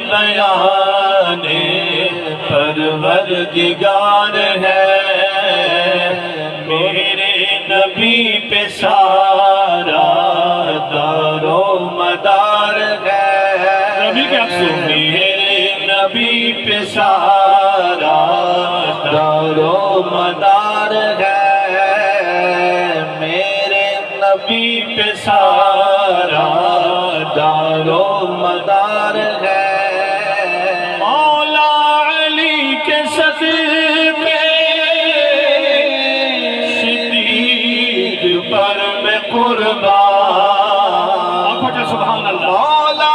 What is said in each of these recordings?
بیان پروردگار ہے میرے نبی پہ سارا دار و مدار ہے نبی کے میرے نبی پہ سارا دار و مدار ہے میرے نبی پہ سارا دار و مدار ہے مولا علی کے صدقے صدیق پر میں قربان سبحان اللہ مولا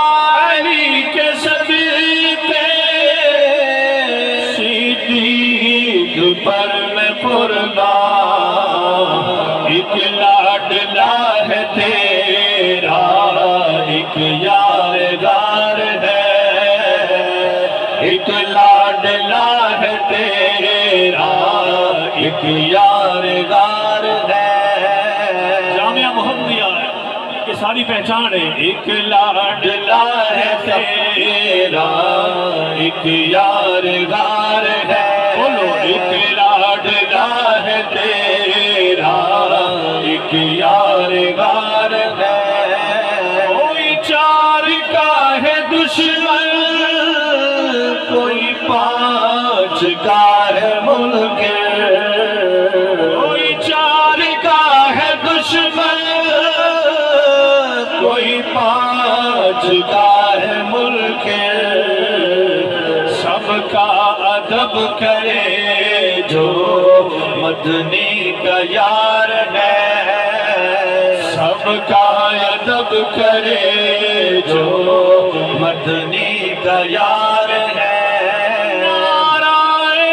علی کے صدقے صدیق پر میں قربان ایک لاڈلا ہے تیرا ایک یار غار ہے ایک لاڈلا ہے تیرا ایک یار غار ہے جامعہ محمدیہ یہ ساری پہچان ہے ایک لاڈلا ہے تیرا ایک یار غار ہے بولو ایک لاڈلا ہے تیرا ایک یار غار ہے کوئی چار کا ہے دشمن کوئی پانچ کا ہے ملک کوئی چار کا ہے دشمن کوئی پانچ کا ہے ملک سب کا ادب کرے جو مدنی کا یار ہے سب کا ادب کرے جو مدنی کا یار ہے نعرہ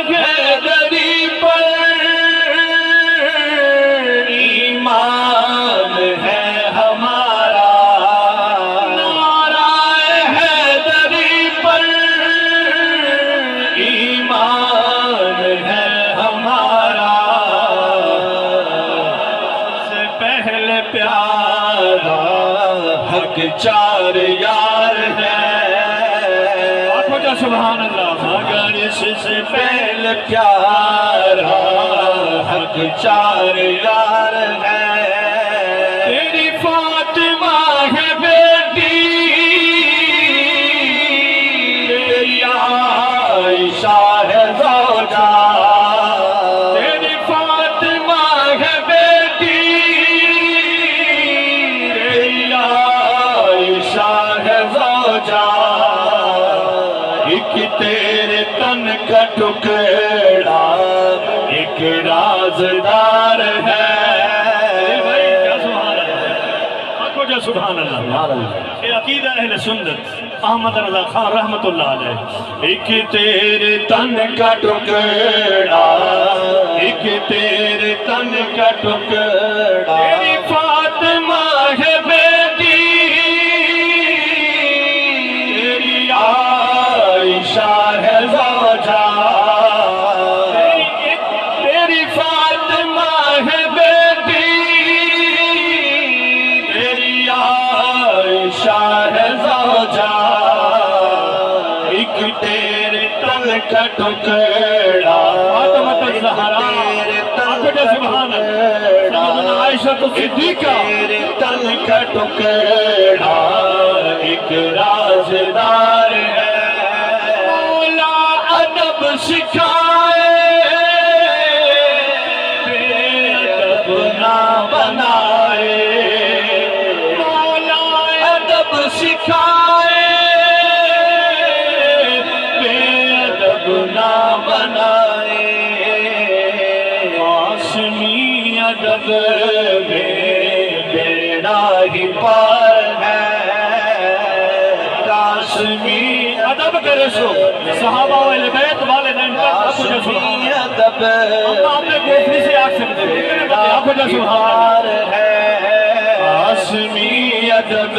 حیدری پر ایمان ہے ہمارا نعرہ حیدری پر ایمان ہے ہمارا سے پہلے پیارا حق چار یار ہے سبحان اللہ مگر اس سے پہلے پیارا حق چار یار ہے تیری فاطمہ ہے بیٹی تیری عائشہ ہے زوجہ تیری فاطمہ ہے بیٹی تیری عائشہ ہے زوجہ ایک تیرے تن کا ٹکڑا ایک رازدار ہے سبحان اللہ یہ عقیدہ اہل سنت احمد رضا خان رحمت اللہ علیہ ایک تیرے تن کا ٹکڑا ایک تیرے تن کا ٹکڑا تیری فاطمہ ہے بیٹی تیری عائشہ ہے زوجہ تیری فاطمہ ہے بیٹی تیری عائشہ ہے زوجہ ایک تیرے تن کا ٹکڑا فاطمہ الزہرا تیرے تن کا ٹکڑا عائشہ صدیقہ تیرے تن کا ٹکڑا ایک رازدار ہے سکھائے بے ادب نہ بنائے مولا ادب سکھائے بے ادب نہ بنائے قاسمی ادب میں بیڑا ہی پار ہے قاسمی ادب کرے سو صحابہ والے بیت والدین قاسمی ادب آپ نے گوفری سے آگ سکتے ہیں آپ کو جو سبحان ہے قاسمی ادب